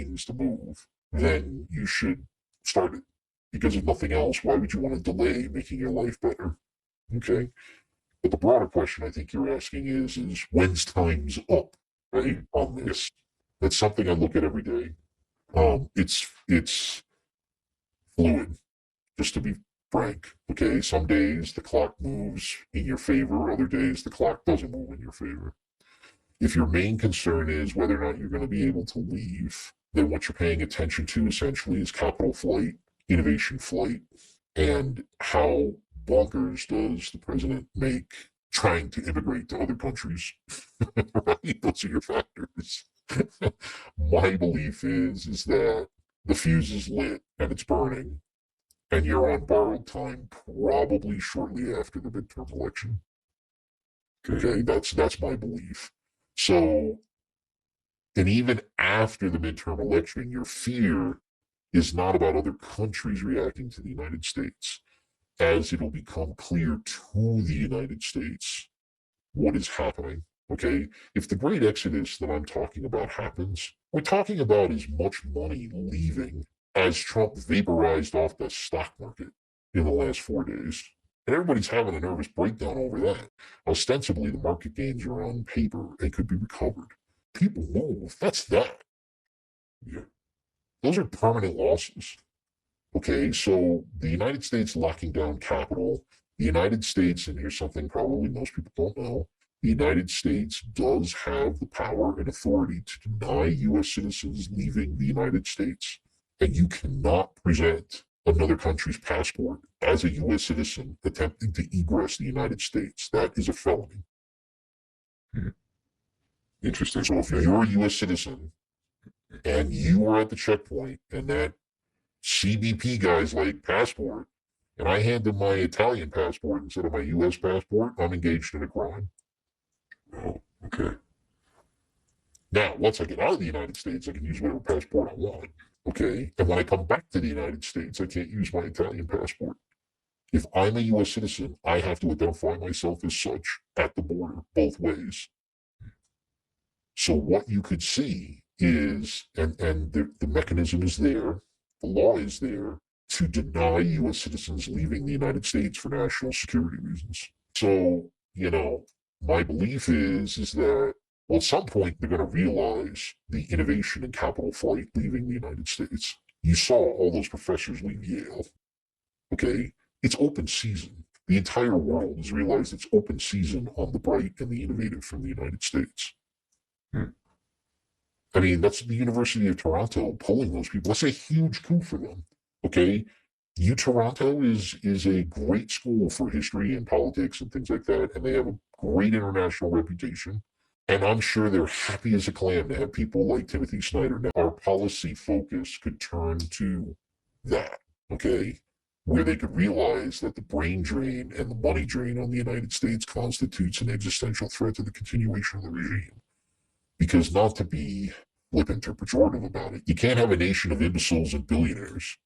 means to move, then you should start it. Because if nothing else, why would you want to delay making your life better? Okay. But the broader question I think you're asking is when's time's up, right? On this. That's something I look at every day. It's fluid, just to be frank. Okay. Some days the clock moves in your favor, other days the clock doesn't move in your favor. If your main concern is whether or not you're going to be able to leave, then what you're paying attention to essentially is capital flight, innovation flight, and how bonkers does the president make trying to immigrate to other countries. Right? Those are your factors. My belief is that the fuse is lit and it's burning, and you're on borrowed time probably shortly after the midterm election. Okay, that's my belief. So, and even after the midterm election, your fear is not about other countries reacting to the United States, as it'll become clear to the United States what is happening. Okay, if the great exodus that I'm talking about happens, we're talking about as much money leaving as Trump vaporized off the stock market in the last 4 days. And everybody's having a nervous breakdown over that. Ostensibly, the market gains are on paper and could be recovered. People move. That's that. Yeah. Those are permanent losses. Okay, so the United States locking down capital, the United States, and here's something probably most people don't know, the United States does have the power and authority to deny U.S. citizens leaving the United States. And you cannot present another country's passport as a U.S. citizen attempting to egress the United States. That is a felony. Interesting. So if you're a U.S. citizen and you are at the checkpoint and that CBP guy's like passport, and I hand him my Italian passport instead of my U.S. passport, I'm engaged in a crime. Oh, okay. Now, once I get out of the United States, I can use whatever passport I want. Okay. And when I come back to the United States, I can't use my Italian passport. If I'm a U.S. citizen, I have to identify myself as such at the border, both ways. So what you could see is, and the mechanism is there, the law is there to deny U.S. citizens leaving the United States for national security reasons. So, my belief is that well, at some point they're going to realize the innovation and capital flight leaving the United States. You saw all those professors leave Yale. Okay, it's open season. The entire world has realized it's open season on the bright and the innovative from the United States. I mean, that's the University of Toronto pulling those people. That's a huge coup for them. Okay, Toronto is a great school for history and politics and things like that, and they have a great international reputation. And I'm sure they're happy as a clam to have people like Timothy Snyder. Now, our policy focus could turn to that, okay, where they could realize that the brain drain and the money drain on the United States constitutes an existential threat to the continuation of the regime. Because not to be flippant or pejorative about it, you can't have a nation of imbeciles and billionaires.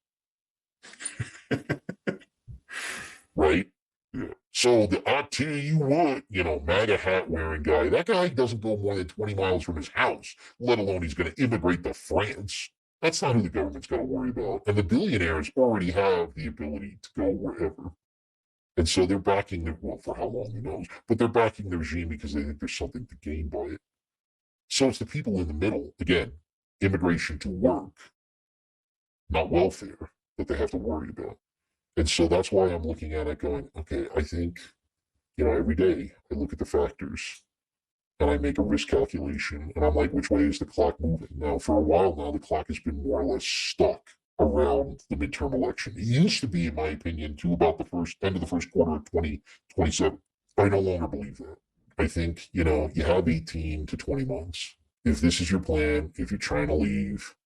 Right? Yeah. So I tell you what, MAGA hat wearing guy, that guy doesn't go more than 20 miles from his house, let alone he's going to immigrate to France. That's not who the government's got to worry about. And the billionaires already have the ability to go wherever. And so they're backing for how long, who knows, but they're backing the regime because they think there's something to gain by it. So it's the people in the middle, again, immigration to work, not welfare, that they have to worry about. And so that's why I'm looking at it going, okay, I think, every day I look at the factors and I make a risk calculation and I'm like, which way is the clock moving? Now, for a while now, the clock has been more or less stuck around the midterm election. It used to be, in my opinion, to about the end of the first quarter of 2027. I no longer believe that. I think, you have 18 to 20 months. If this is your plan, if you're trying to leave,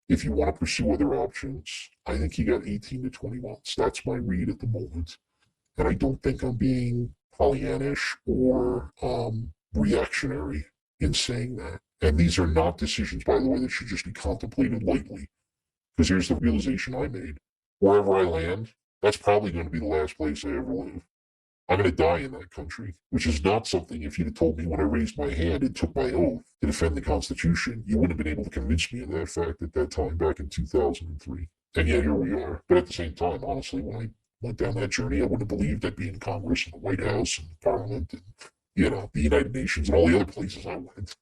if you want to pursue other options, I think you got 18 to 20 months. That's my read at the moment. And I don't think I'm being Pollyannish or reactionary in saying that. And these are not decisions, by the way, that should just be contemplated lightly. Because here's the realization I made. Wherever I land, that's probably going to be the last place I ever live. I'm going to die in that country, which is not something, if you'd have told me when I raised my hand and took my oath to defend the Constitution, you wouldn't have been able to convince me of that fact at that time back in 2003. And yet here we are. But at the same time, honestly, when I went down that journey, I wouldn't have believed I'd be in Congress and the White House and Parliament and, the United Nations and all the other places I went.